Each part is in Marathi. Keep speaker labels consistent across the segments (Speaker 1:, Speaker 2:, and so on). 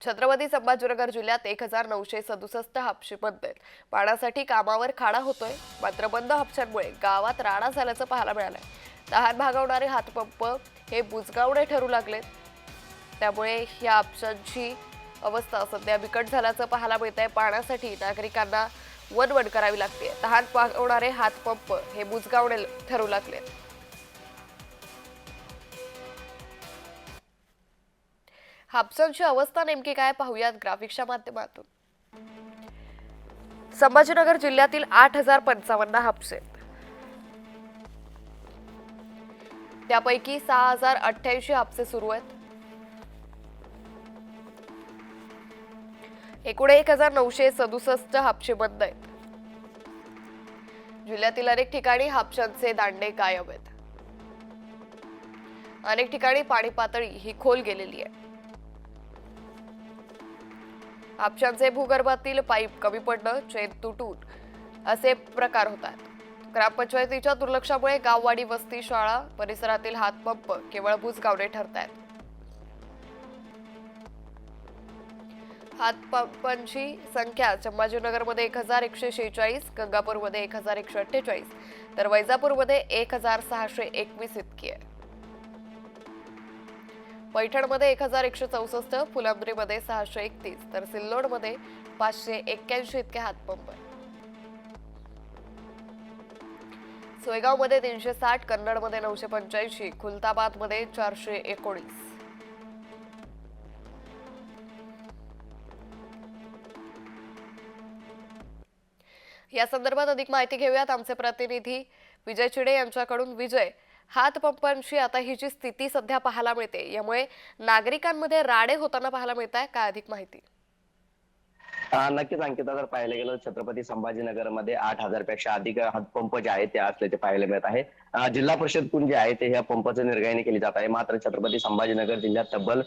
Speaker 1: छत्रपती संभाजीनगर जिल्ह्यात 1967 हापशी बंद आहेत. पाण्यासाठी कामावर खाडा होतोय, मात्र बंद हापशांमुळे गावात राडा झाल्याचं पाहायला मिळालंय. तहान भागवणारे हातपंप हे बुजगावणे ठरू लागलेत. त्यामुळे या हापशांची अवस्था सध्या बिकट झाल्याचं पाहायला मिळतंय. पाण्यासाठी नागरिकांना वणवण करावी लागते. तहान भागवणारे हातपंप हे बुजगावणे ठरू लागलेत. हापसांची अवस्था नेमकी काय पाहूयात ग्राफिक्सच्या माध्यमातून. संभाजीनगर जिल्ह्यातील 8055 हापसे आहेत. त्यापैकी 6088 हापसे सुरू आहेत. एकूण 1967 हापसे बंद आहेत. जिल्ह्यातील अनेक ठिकाणी हापशांचे दांडे गायब आहेत. अनेक ठिकाणी पाणी पातळी ही खोल गेलेली आहे. हापशांचे भूगर्भातील पाईप कमी पडणं, चेन तुटून असे प्रकार होतात. ग्रामपंचायतीच्या दुर्लक्षामुळे गाववाडी, वस्ती, शाळा परिसरातील हातपंप केवळ बुजगावणे ठरतायत. हातपंपांची संख्या संभाजीनगरमध्ये 1146, गंगापूरमध्ये 1148 तर वैजापूरमध्ये 1621 इतकी आहे. पैठणमध्ये 1164, फुलंब्रीमध्ये 631 तर सिल्लोडमध्ये 581 इतके हातपंप आहेत. सोयगावमध्ये 360, कन्नडमध्ये 985, खुलताबादमध्ये 419. या संदर्भात अधिक माहिती घेऊयात आमचे प्रतिनिधी विजय चिडे यांच्याकडून. विजय, हातपंपांची आता ही जी स्थिती सध्या पाहायला मिळते, यामुळे नागरिकांमध्ये राडे होताना पाहायला मिळत आहे, काय अधिक माहिती?
Speaker 2: नक्कीच अंकिता, जर पाहायला गेलं छत्रपती संभाजीनगरमध्ये 8,000 पेक्षा अधिक हातपंप जे आहेत ते असल्याचे पाहायला मिळत आहे. जिल्हा परिषद कुण जे आहे ते ह्या पंपाची निर्गणी केली जात आहे. मात्र छत्रपती संभाजीनगर जिल्ह्यात तब्बल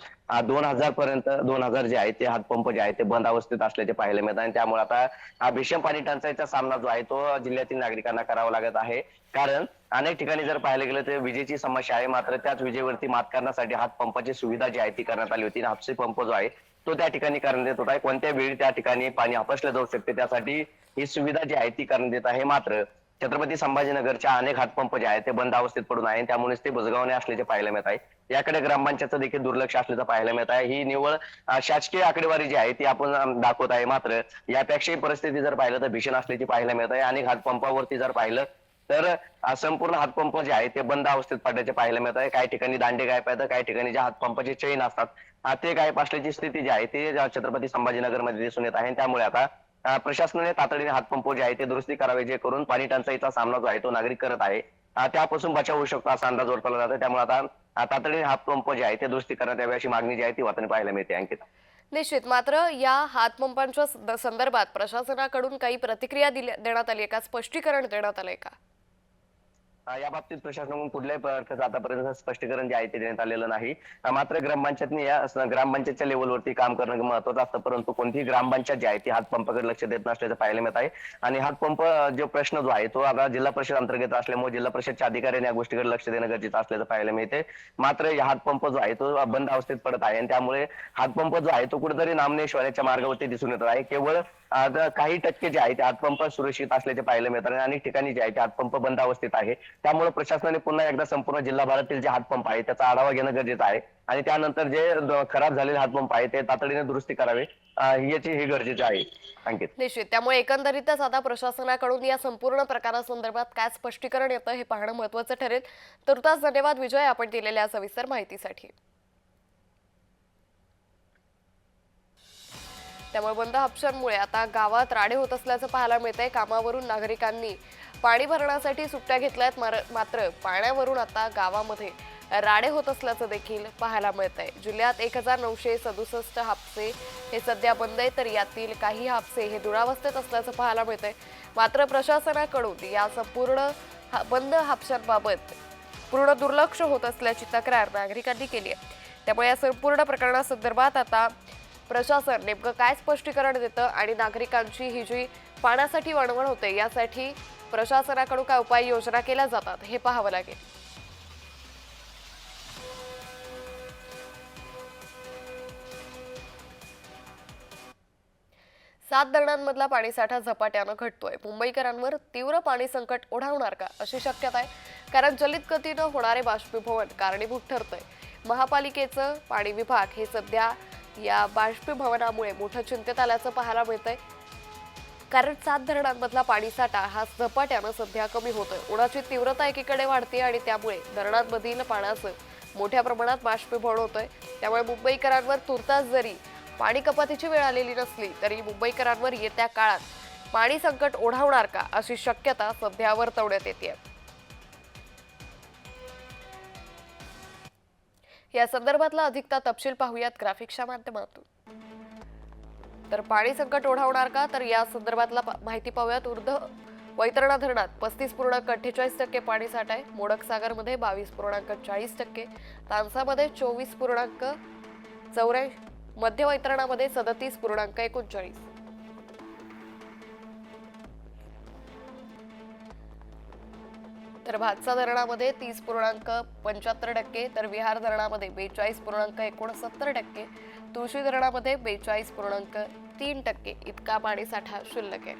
Speaker 2: 2,000 पर्यंत 2,000 जे आहेत ते हातपंप जे आहेत ते बंद अवस्थेत असल्याचे पाहायला मिळत आहे. त्यामुळे आता भीषण पाणी टंचाईचा सामना जो आहे तो जिल्ह्यातील नागरिकांना करावा लागत आहे. कारण अनेक ठिकाणी जर पाहायला गेलं तर विजेची समस्या आहे. मात्र त्याच विजेवरती मात करण्यासाठी हातपंपाची सुविधा जी आहे ती करण्यात आली होती. हापसी पंप जो आहे तो त्या ठिकाणी करण्यात येत होता. कोणत्या वेळी त्या ठिकाणी पाणी हापसलं जाऊ शकते त्यासाठी ही सुविधा जी आहे ती करण्यात येत आहे. मात्र छत्रपती संभाजीनगरच्या अनेक हातपंप जे आहेत ते बंद अवस्थेत पडून आहे. त्यामुळेच ते बुजगावणे असल्याचे पाहायला मिळत आहे. याकडे ग्रामपंचायतचं देखील दुर्लक्ष असल्याचं पाहायला मिळत आहे. ही निव्वळ शासकीय आकडेवारी जी आहे ती आपण दाखवत आहे. मात्र यापेक्षाही परिस्थिती जर पाहिलं तर भीषण असल्याची पाहायला मिळत आहे. अनेक हातपंपावरती जर पाहिलं तर संपूर्ण हातपंप जे आहे ते बंद अवस्थेत पडल्याचे पाहायला मिळत आहे. काही ठिकाणी दांडे गायब आहेत, काही ठिकाणी ज्या हातपंपाचे चैन असतात ते गायब असल्याची स्थिती जी आहे ते छत्रपती संभाजीनगरमध्ये दिसून येत आहे. त्यामुळे आता प्रशासनाने तातडीने हातपंप जे आहे ते दुरुस्ती करावे, जे करून पाणी टंचाईचा सामना जो आहे तो नागरिक करत आहे त्यापासून बचाव होऊ शकतो असा अंदाज वर्तवला जातो. त्यामुळे आता तातडीने हातपंप जे आहे ते दुरुस्ती करण्यात यावी अशी मागणी जी आहे ती वाताने पाहायला मिळते. अंकित,
Speaker 1: निश्चित. मात्र या हातपंपांच्या संदर्भात प्रशासनाकडून काही प्रतिक्रिया देण्यात आली आहे का? स्पष्टीकरण देण्यात आलंय का?
Speaker 2: या बाबतीत प्रशासनाकडून कुठल्याही प्रकारचं आतापर्यंत स्पष्टीकरण जे आहे ते देण्यात आलेलं नाही. मात्र ग्रामपंचायतने या ग्रामपंचायतच्या लेवलवरती काम करणं महत्वाचं असतं. परंतु कोणतीही ग्रामपंचायत जी आहे ती हातपंपाकडे लक्ष देत नसल्याचं पाहायला मिळत आहे. आणि हातपंप जो प्रश्न जो आहे तो आता जिल्हा परिषद अंतर्गत असल्यामुळे जिल्हा परिषदच्या अधिकाऱ्यांनी या गोष्टीकडे लक्ष देणं गरजेचं असल्याचं पाहायला मिळते. मात्र या हातपंप जो आहे तो बंद अवस्थेत पडत आहे आणि त्यामुळे हातपंप जो आहे तो कुठेतरी नामनेश्वराच्या मार्गावरती दिसून येत आहे. केवळ काही टक्के जे आहे ते हातपंप सुरक्षित असल्याचे पाहायला मिळतात आणि अनेक ठिकाणी जे आहे ते हातपंप बंद अवस्थेत आहे. त्यामुळे प्रशासनाने पुन्हा एकदा संपूर्ण जिल्हाभरातील जे हातपंप आहे त्याचा आढावा घेणं गरजेचं आहे आणि त्यानंतर जे खराब झालेले हातपंप आहे ते तातडीने दुरुस्ती करावे याची हे गरजेचे आहे. अंकित,
Speaker 1: निश्चित. त्यामुळे एकंदरीतच आता प्रशासनाकडून या संपूर्ण प्रकारासंदर्भात काय स्पष्टीकरण येतं हे पाहणं महत्त्वाचं ठरेल. तुर्तास धन्यवाद विजय, आपण दिलेल्या सविस्तर माहितीसाठी. त्यामुळे बंद हापशांमुळे आता गावात राडे होत असल्याचं पाहायला मिळतंय. कामावरून नागरिकांनी पाणी भरण्यासाठी सुट्ट्या घेतल्यात, मात्र पाण्यावरून आता गावामध्ये राडे होत असल्याचं देखील पाहायला मिळतंय. जिल्ह्यात 1967 हापसे हे सध्या बंद आहे, तर यातील काही हापसे हे दुरावस्थेत असल्याचं पाहायला मिळतंय. मात्र प्रशासनाकडून या संपूर्ण बंद हापशांबाबत पूर्ण दुर्लक्ष होत असल्याची तक्रार नागरिकांनी केली आहे. त्यामुळे या संपूर्ण प्रकरणासंदर्भात आता प्रशासन नेमकं काय स्पष्टीकरण देतं आणि नागरिकांची ही जी पाण्यासाठी वणवण होते यासाठी प्रशासनाकडून काय उपाययोजना केल्या जातात हे पाहावं लागेल. 7 धरणांमधला पाणीसाठा झपाट्यानं घटतोय. मुंबईकरांवर तीव्र पाणी संकट ओढावणार का अशी शक्यता आहे, कारण जलद गतीनं होणारे बाष्पीभवन कारणीभूत ठरतंय. महापालिकेचं पाणी विभाग हे सध्या या बाष्पीभवनामुळे मोठं चिंतेत आल्याचं पाहायला मिळतंय, कारण 7 धरणांमधला पाणीसाठा हा झपाट्यानं सध्या कमी होतोय. उन्हाची तीव्रता एकीकडे वाढते आणि त्यामुळे धरणांमधील पाण्याचं मोठ्या प्रमाणात बाष्पीभवन होतंय. त्यामुळे मुंबईकरांवर तुर्तास जरी पाणी कपातीची वेळ आलेली नसली तरी मुंबईकरांवर येत्या काळात पाणी संकट ओढावणार का अशी शक्यता सध्या वर्तवण्यात येते. या संदर्भातला अधिकचा तपशील पाहूयात ग्राफिक्सच्या माध्यमातून. तर पाणी संकट ओढावणार का, तर या संदर्भातला माहिती पाहूयात. वैतरणा धरणात 35.48% पाणी साठा आहे. मोडक सागरमध्ये 22.40%, तानसामध्ये 24.84, मध्य वैतरणामध्ये 37.39. तर भातसा धरणामध्ये 30.75%, तर विहार धरणामध्ये 42.69%, तुळशी धरणामध्ये 42.3% इतका पाणीसाठा शिल्लक आहे.